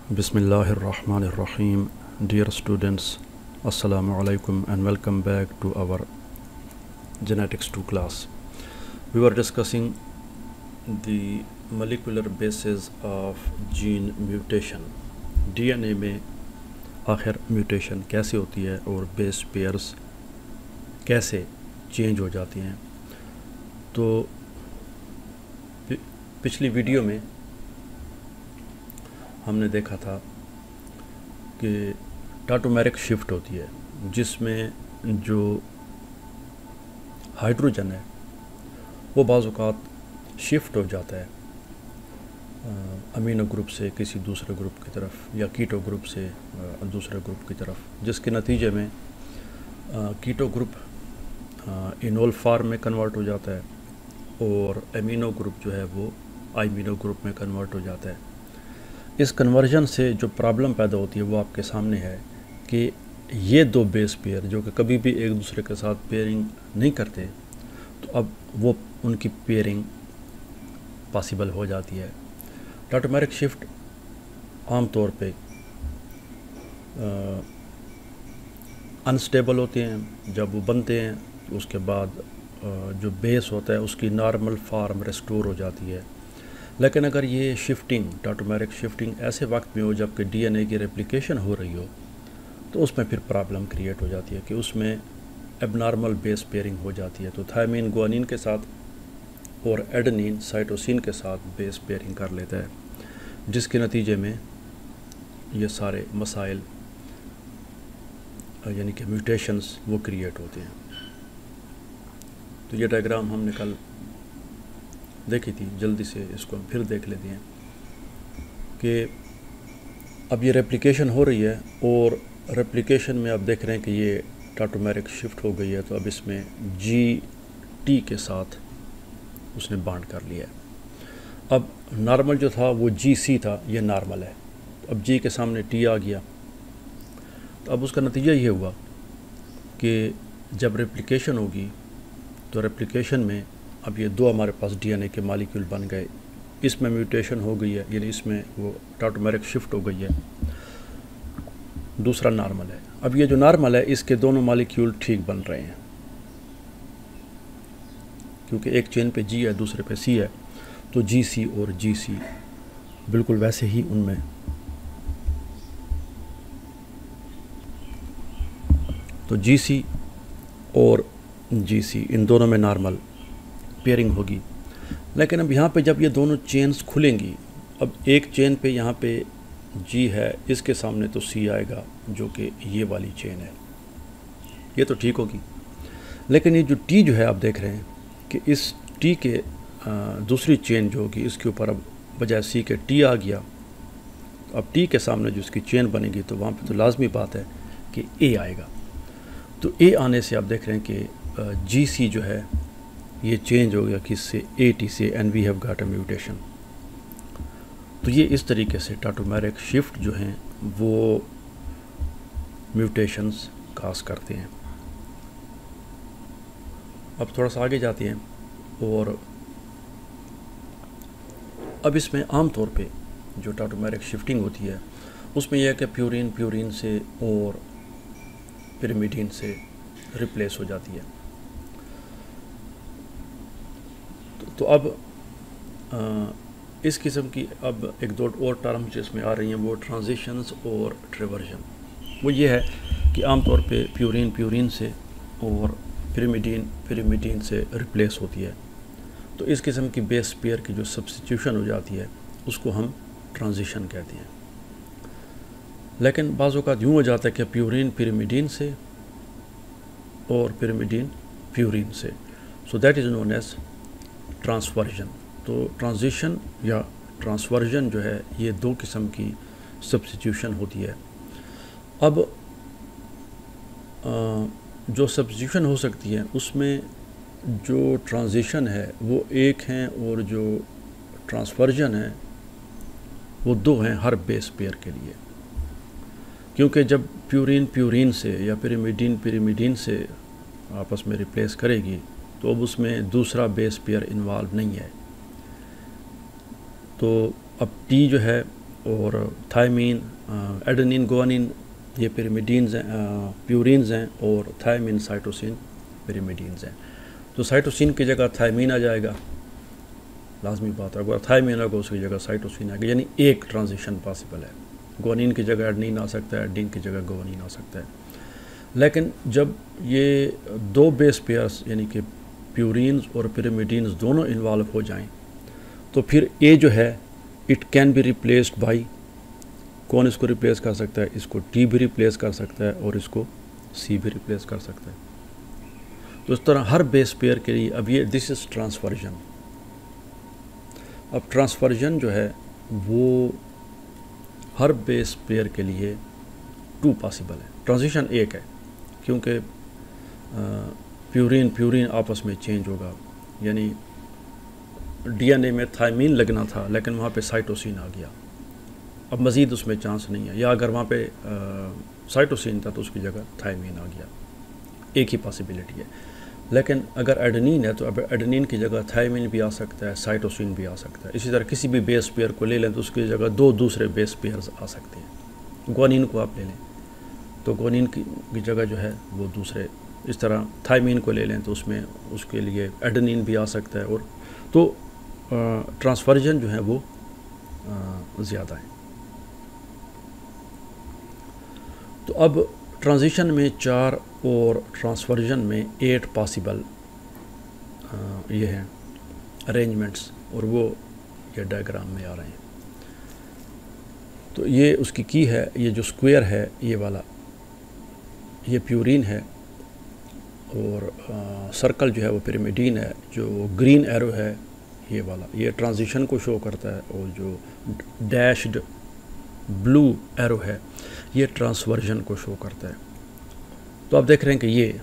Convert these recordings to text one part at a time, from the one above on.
Bismillahirrahmanirrahim. Dear students, Assalamu alaikum and welcome back to our Genetics 2 class. We were discussing the molecular basis of gene mutation. DNA में आखिर mutation कैसे होती है और base pairs कैसे change हो जाती हैं। तो पिछली वीडियो में हमने देखा था कि टाटोमेरिक शिफ्ट होती है, जिसमें जो हाइड्रोजन है वो बाज़ औक़ात शिफ्ट हो जाता है अमीनो ग्रुप से किसी दूसरे ग्रुप की तरफ या कीटो ग्रुप से दूसरे ग्रुप की तरफ, जिसके नतीजे में कीटो ग्रुप इनोल फॉर्म में कन्वर्ट हो जाता है और अमीनो ग्रुप जो है वो आइमिनो ग्रुप में कन्वर्ट हो जाता है। इस कन्वर्जन से जो प्रॉब्लम पैदा होती है वो आपके सामने है कि ये दो बेस पेयर जो कि कभी भी एक दूसरे के साथ पेयरिंग नहीं करते, तो अब वो उनकी पेयरिंग पॉसिबल हो जाती है। टाटोमेरिक शिफ्ट आम तौर पे अनस्टेबल होते हैं। जब वो बनते हैं तो उसके बाद जो बेस होता है उसकी नॉर्मल फॉर्म रेस्टोर हो जाती है। लेकिन अगर ये शिफ्टिंग टाटोमेरिक शिफ्टिंग ऐसे वक्त में हो जबकि डीएनए की रेप्लिकेशन हो रही हो, तो उसमें फिर प्रॉब्लम क्रिएट हो जाती है कि उसमें एबनॉर्मल बेस पेयरिंग हो जाती है। तो थायमीन गुआनिन के साथ और एडेनिन साइटोसिन के साथ बेस पेयरिंग कर लेता है, जिसके नतीजे में ये सारे मसाइल यानी कि म्यूटेशंस वो क्रिएट होते हैं। तो ये डायग्राम हमने कल देखी थी, जल्दी से इसको हम फिर देख लेते हैं कि अब ये रेप्लिकेशन हो रही है और रेप्लिकेशन में आप देख रहे हैं कि ये टाटोमेरिक शिफ्ट हो गई है। तो अब इसमें GT के साथ उसने बांड कर लिया है। अब नॉर्मल जो था वो GC था, ये नॉर्मल है। अब G के सामने T आ गया, तो अब उसका नतीजा ये हुआ कि जब रेप्लिकेशन होगी तो रेप्लिकेशन में अब ये दो हमारे पास डीएनए के मॉलिक्यूल बन गए, इसमें म्यूटेशन हो गई है, यानी इसमें वो टाटोमेरिक शिफ्ट हो गई है, दूसरा नॉर्मल है। अब ये जो नॉर्मल है इसके दोनों मॉलिक्यूल ठीक बन रहे हैं, क्योंकि एक चेन पे G है दूसरे पे C है, तो GC और GC बिल्कुल वैसे ही उनमें तो GC और GC इन दोनों में नॉर्मल पेयरिंग होगी। लेकिन अब यहाँ पे जब ये दोनों चेन्स खुलेंगी, अब एक चेन पे यहाँ पे G है, इसके सामने तो C आएगा जो कि ये वाली चेन है, ये तो ठीक होगी। लेकिन ये जो T जो है आप देख रहे हैं कि इस T के दूसरी चेन जो होगी इसके ऊपर अब बजाय C के T आ गया। तो अब T के सामने जो इसकी चेन बनेगी तो वहाँ पे तो लाजमी बात है कि A आएगा। तो A आने से आप देख रहे हैं कि GC जो है ये चेंज हो गया किससे, AT से, and we have got a mutation. तो ये इस तरीके से टाटोमेरिक शिफ्ट जो हैं वो म्यूटेशंस काज करते हैं। अब थोड़ा सा आगे जाते हैं और अब इसमें आम तौर पे जो टाटोमेरिक शिफ्टिंग होती है उसमें यह है कि प्यूरिन से और पिरिमिडीन से रिप्लेस हो जाती है। तो अब इस किस्म की अब एक दो और टर्म जिसमें आ रही हैं वो ट्रांजिशंस और ट्रिवर्जन। वो ये है कि आमतौर पे प्यूरिन से और पिरिमिडीन से रिप्लेस होती है। तो इस किस्म की बेस पेयर की जो सब्स्टिट्यूशन हो जाती है उसको हम ट्रांजिशन कहते हैं। लेकिन बाज़ औक़ात यूँ हो जाता है कि प्यूरिन पिरिमिडीन से और पिरिमिडीन प्यूरिन से, so that is known as transversion. तो ट्रांजिशन या ट्रांसवर्जन जो है ये दो किस्म की सब्स्टिट्यूशन होती है। अब जो सब्स्टिट्यूशन हो सकती है उसमें जो ट्रांजिशन है वो एक हैं और जो ट्रांसवर्जन है वो दो हैं हर बेस पेयर के लिए। क्योंकि जब प्यूरिन से या पिरिमिडीन से आपस में रिप्लेस करेगी तो अब उसमें दूसरा बेस पेयर इन्वॉल्व नहीं है। तो अब T जो है और थायमीन, एडेनिन, गुआनिन ये पिरिमिडीन्स हैं, प्यूरिन्स हैं, और थायमीन, साइटोसिन पिरिमिडीन्स हैं। तो साइटोसिन की जगह थायमीन आ जाएगा, लाजमी बात है। अगर थायमीन होगा उसकी जगह साइटोसिन आएगा, यानी एक ट्रांजिशन पॉसिबल है। गुआनिन की जगह एडेनिन आ सकता है, एडेनिन की जगह गुआनिन आ सकता है। लेकिन जब ये दो बेस पेयर्स यानी कि प्यूरिन्स और पिरिमिडीन्स दोनों इन्वॉल्व हो जाएं, तो फिर ए जो है it can be replaced by, कौन इसको रिप्लेस कर सकता है? इसको टी भी रिप्लेस कर सकता है और इसको सी भी रिप्लेस कर सकता है। तो इस तरह हर बेस पेयर के लिए अब ये दिस इज़ ट्रांसवर्जन। अब ट्रांसवर्जन जो है वो हर बेस पेयर के लिए 2 पॉसिबल है, ट्रांजिशन एक है, क्योंकि प्यूरिन आपस में चेंज होगा। यानी डीएनए में थायमीन लगना था लेकिन वहाँ पे साइटोसिन आ गया, अब मज़ीद उसमें चांस नहीं है। या अगर वहाँ पे साइटोसिन था तो उसकी जगह थायमीन आ गया, एक ही पॉसिबिलिटी है। लेकिन अगर एडेनिन है तो अब एडेनिन की जगह थायमीन भी आ सकता है, साइटोसिन भी आ सकता है। इसी तरह किसी भी बेस पेयर को ले लें तो उसकी जगह 2 दूसरे बेस पेयर्स आ सकते हैं। गुआनिन को आप ले लें तो गुआनिन की जगह जो है वो दूसरे, इस तरह थायमीन को ले लें तो उसमें उसके लिए एडेनिन भी आ सकता है। और तो ट्रांसवर्जन जो है वो ज़्यादा है। तो अब ट्रांजिशन में 4 और ट्रांसवर्जन में 8 पॉसिबल ये हैं अरेंजमेंट्स, और वो ये डायग्राम में आ रहे हैं। तो ये उसकी की है, ये जो स्क्वायर है ये वाला, ये प्यूरिन है, और सर्कल जो है वो पिरिमिडीन है। जो ग्रीन एरो है ये वाला, ये ट्रांजिशन को शो करता है, और जो डैश्ड ब्लू एरो है ये ट्रांसवर्जन को शो करता है। तो आप देख रहे हैं कि ये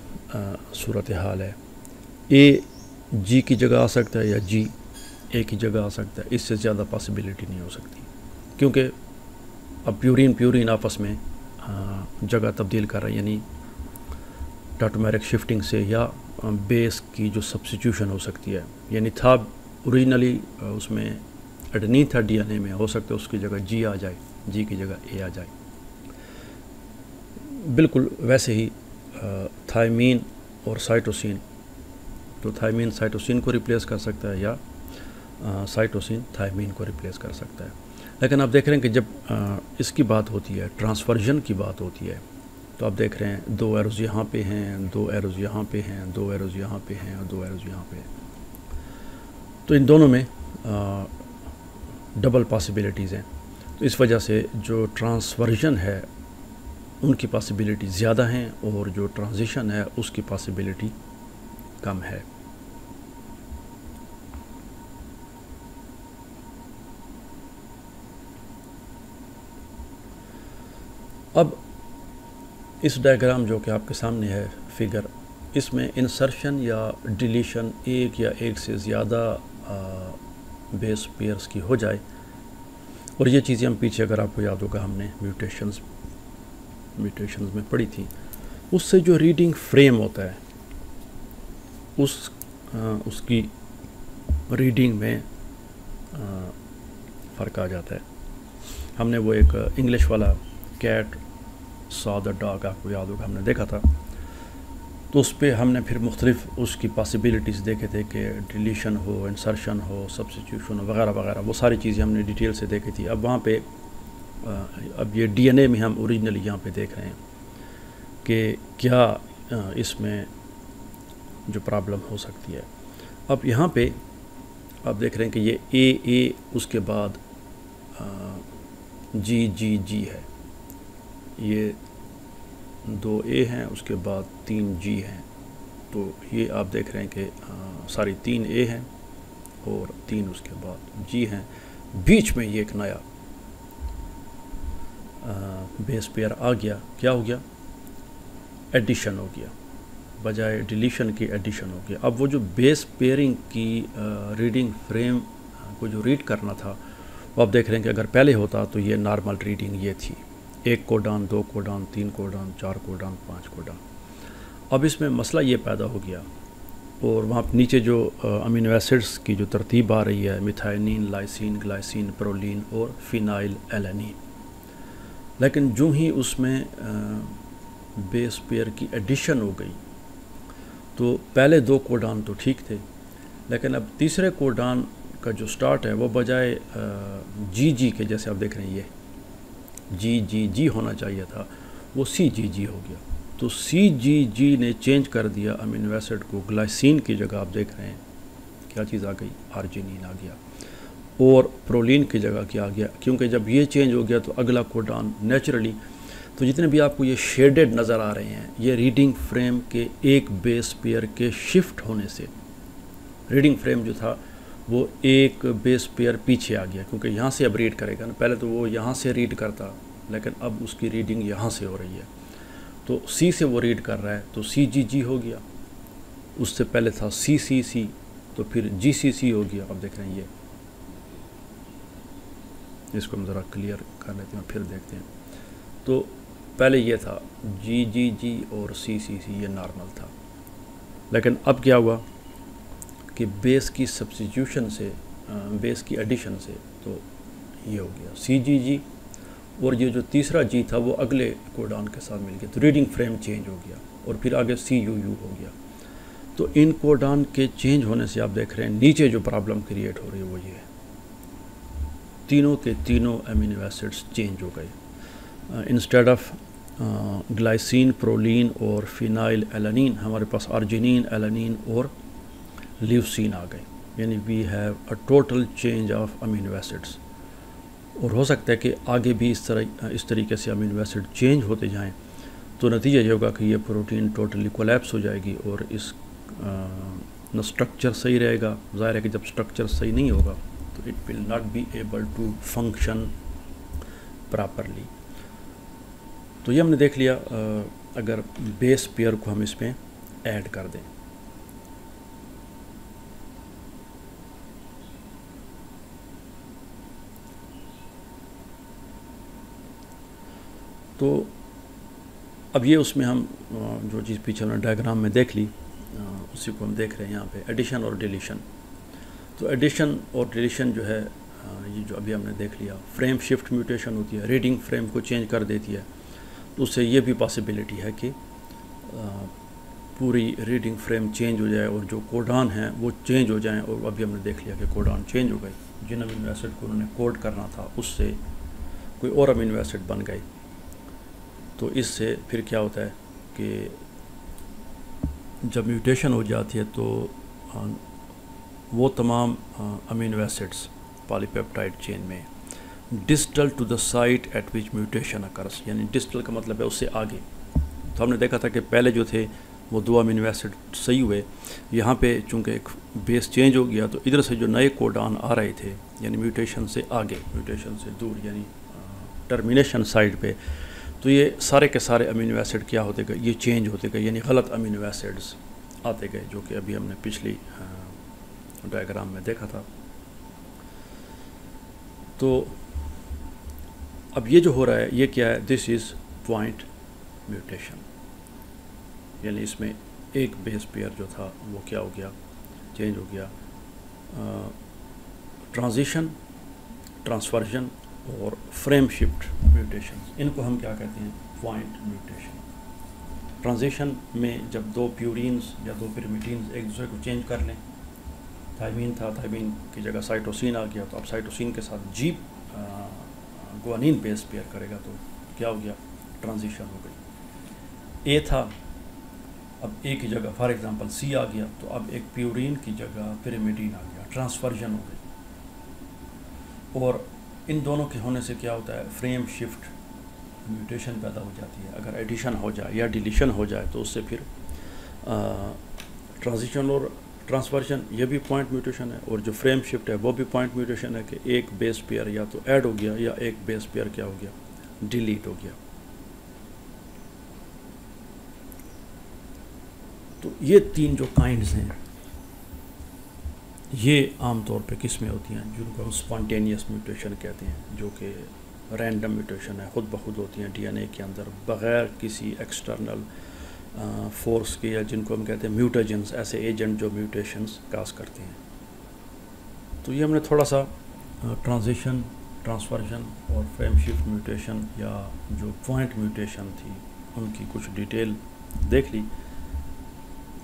सूरत हाल है। ए जी की जगह आ सकता है या जी ए की जगह आ सकता है, इससे ज़्यादा पॉसिबिलिटी नहीं हो सकती, क्योंकि अब प्यूरिन आपस में जगह तब्दील कर रहे हैं, यानी टाटोमेरिक शिफ्टिंग से, या बेस की जो सब्स्टिट्यूशन हो सकती है। यानी था ओरिजिनली उसमें एडेनिन था डीएनए में, हो सकता है उसकी जगह जी आ जाए, जी की जगह ए आ जाए। बिल्कुल वैसे ही थायमीन और साइटोसिन, तो थायमीन साइटोसिन को रिप्लेस कर सकता है, या साइटोसिन थायमीन को रिप्लेस कर सकता है। लेकिन आप देख रहे हैं कि जब इसकी बात होती है, ट्रांसवर्जन की बात होती है, तो आप देख रहे हैं 2 एरोज यहाँ पे हैं, 2 एरोज यहाँ पे हैं, 2 एरोज यहाँ पे हैं, और 2 एरोज यहाँ पे हैं। तो इन दोनों में डबल पॉसिबिलिटीज़ हैं। तो इस वजह से जो ट्रांसवर्जन है उनकी पॉसिबिलिटी ज़्यादा हैं, और जो ट्रांजिशन है उसकी पॉसिबिलिटी कम है। अब इस डायग्राम जो कि आपके सामने है फिगर, इसमें इंसर्शन या डिलीशन एक या एक से ज़्यादा बेस पेयर्स की हो जाए, और ये चीज़ें हम पीछे अगर आपको याद होगा हमने म्यूटेशंस में पढ़ी थी, उससे जो रीडिंग फ्रेम होता है उसकी रीडिंग में फ़र्क आ जाता है। हमने वो एक इंग्लिश वाला कैट सॉ द डॉग, आपको याद होगा हमने देखा था, तो उस पर हमने फिर मुख्तलिफ उसकी पॉसिबिलिटीज़ देखे थे कि डिलीशन हो, इंसर्शन हो, सब्स्टिट्यूशन हो, वगैरह वगैरह, वो सारी चीज़ें हमने डिटेल से देखी थी। अब वहाँ पे अब ये डीएनए में हम ओरिजिनली यहाँ पे देख रहे हैं कि क्या इसमें जो प्रॉब्लम हो सकती है। अब यहाँ पे आप देख रहे हैं कि ये ए उसके बाद जी है, ये 2 ए हैं, उसके बाद 3 जी हैं। तो ये आप देख रहे हैं कि सारी 3 ए हैं और 3 उसके बाद जी हैं। बीच में ये एक नया बेस पेयर आ गया। क्या हो गया? एडिशन हो गया, बजाय डिलीशन की एडिशन हो गया। अब वो जो बेस पेयरिंग की रीडिंग फ्रेम को जो रीड करना था, वो आप देख रहे हैं कि अगर पहले होता तो ये नॉर्मल रीडिंग ये थी, 1 codon, 2 codon, 3 codon, 4 codon, 5 codon. अब इसमें मसला ये पैदा हो गया और वहाँ पे नीचे जो अमीनो एसिड्स की जो तरतीब आ रही है, मिथाइनिन, लाइसिन, ग्लाइसिन, प्रोलिन और फिनाइल एलानिन। लेकिन जो ही उसमें बेस पेयर की एडिशन हो गई तो पहले 2 कोडान तो ठीक थे, लेकिन अब तीसरे कोडान का जो स्टार्ट है वो बजाय जी के, जैसे आप देख रहे हैं ये जी होना चाहिए था, वो CGG हो गया। तो CGG ने चेंज कर दिया अमीनो एसिड को। ग्लाइसिन की जगह आप देख रहे हैं क्या चीज़ आ गई, आर्जिनिन आ गया, और प्रोलिन की जगह क्या आ गया, क्योंकि जब ये चेंज हो गया तो अगला कोडान नेचुरली, तो जितने भी आपको ये शेडेड नज़र आ रहे हैं, ये रीडिंग फ्रेम के एक बेस पेयर के शिफ्ट होने से, रीडिंग फ्रेम जो था वो एक बेस पेयर पीछे आ गया, क्योंकि यहाँ से अब रीड करेगा ना, पहले तो वो यहाँ से रीड करता, लेकिन अब उसकी रीडिंग यहाँ से हो रही है, तो C से वो रीड कर रहा है, तो CGG हो गया। उससे पहले था CCC, तो फिर GCC हो गया। अब देख रहे हैं ये, इसको हम ज़रा क्लियर कर लेते हैं फिर देखते हैं। तो पहले ये था GGG और CCC, ये नॉर्मल था, लेकिन अब क्या हुआ कि बेस की सब्स्टिट्यूशन से, बेस की एडिशन से, तो ये हो गया CGG, और ये जो तीसरा G था वो अगले कोडान के साथ मिल गया, तो रीडिंग फ्रेम चेंज हो गया, और फिर आगे CUU हो गया। तो इन कोडान के चेंज होने से आप देख रहे हैं नीचे जो प्रॉब्लम क्रिएट हो रही है वो ये है, तीनों के तीनों अमीनो एसिड्स चेंज हो गए। इंस्टेड ऑफ ग्लाइसिन, प्रोलिन और फिनाइल एलानिन, हमारे पास आर्जिनिन, एलानिन और ल्यूसीन आ गए, यानी we have a total change of amino acids. और हो सकता है कि आगे भी इस तरीके से अमीनो एसिड चेंज होते जाएं, तो नतीजा ये होगा कि ये प्रोटीन टोटली कोलैप्स हो जाएगी, और इस न स्ट्रक्चर सही रहेगा। ज़ाहिर है कि जब स्ट्रक्चर सही नहीं होगा तो it will not be able to function properly. तो ये हमने देख लिया, अगर बेस पेयर को हम इसमें ऐड कर दें। तो अब ये उसमें हम जो चीज़ पीछे हमने डायग्राम में देख ली, उसी को हम देख रहे हैं यहाँ पे, एडिशन और डिलीशन। तो एडिशन और डिलीशन जो है, ये जो अभी हमने देख लिया, फ्रेम शिफ्ट म्यूटेशन होती है, रीडिंग फ्रेम को चेंज कर देती है, तो उससे ये भी पॉसिबिलिटी है कि पूरी रीडिंग फ्रेम चेंज हो जाए और जो कोडान हैं वो चेंज हो जाएं। और अभी हमने देख लिया कि कोडान चेंज हो गए, जिन अमीनो एसिड को उन्होंने कोड करना था उससे कोई और अमीनो एसिड बन गए। तो इससे फिर क्या होता है कि जब म्यूटेशन हो जाती है तो वो तमाम अमीनो एसिड्स पॉलीपेप्टाइड चेन में distal to the site at which mutation occurs, यानी डिस्टल का मतलब है उससे आगे। तो हमने देखा था कि पहले जो थे वो 2 अमीनो एसिड सही हुए, यहाँ पे चूँकि एक बेस चेंज हो गया तो इधर से जो नए कोडान आ रहे थे, यानी म्यूटेशन से आगे, म्यूटेशन से दूर, यानी टर्मिनेशन साइड पे, तो ये सारे के सारे अमीनो एसिड क्या होते गए, ये चेंज होते गए, यानी गलत अमीनो एसिड्स आते गए, जो कि अभी हमने पिछली डायग्राम में देखा था। तो अब ये जो हो रहा है ये क्या है, दिस इज़ पॉइंट म्यूटेशन, यानी इसमें एक बेस पेयर जो था वो क्या हो गया, चेंज हो गया। ट्रांजिशन, ट्रांसवर्जन और फ्रेम शिफ्ट म्यूटेशन, इनको हम क्या कहते हैं, पॉइंट म्यूटेशन। ट्रांजिशन में जब 2 प्यूरिन्स या 2 पिरिमिडीन्स एक दूसरे को चेंज कर लें, थायमीन था, थायमीन की जगह साइटोसिन आ गया, तो अब साइटोसिन के साथ जी गुआनिन बेस पेयर करेगा, तो क्या हो गया, ट्रांजिशन हो गई। ए था, अब ए की जगह फॉर एग्जांपल सी आ गया, तो अब एक प्यूरिन की जगह पिरिमिडीन आ गया, ट्रांसवर्जन हो गई। और इन दोनों के होने से क्या होता है, फ्रेम शिफ्ट म्यूटेशन पैदा हो जाती है। अगर एडिशन हो जाए या डिलीशन हो जाए तो उससे फिर ट्रांजिशन और ट्रांसवर्जन, ये भी पॉइंट म्यूटेशन है, और जो फ्रेम शिफ्ट है वो भी पॉइंट म्यूटेशन है कि एक बेस पेयर या तो ऐड हो गया या एक बेस पेयर क्या हो गया, डिलीट हो गया। तो ये 3 जो काइंड्स हैं ये आमतौर पे किस में होती हैं, जिनको हम स्पॉन्टेनियस म्यूटेशन कहते हैं, जो कि रैंडम म्यूटेशन है, ख़ुद ब खुद होती हैं डीएनए के अंदर बग़ैर किसी एक्सटर्नल फोर्स के, या जिनको हम कहते हैं म्यूटेजेंस, ऐसे एजेंट जो म्यूटेशंस काज करते हैं। तो ये हमने थोड़ा सा ट्रांजिशन, ट्रांसफर्जन और फ्रेम शिफ्ट म्यूटेशन या जो पॉइंट म्यूटेशन थी उनकी कुछ डिटेल देख ली।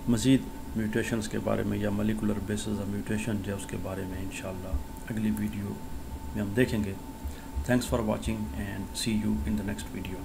मज़ीद म्यूटेशंस के बारे में या मॉलिक्यूलर बेसिस ऑफ म्यूटेशन जो उसके बारे में इंशाल्लाह अगली वीडियो में हम देखेंगे। Thanks for watching and see you in the next video.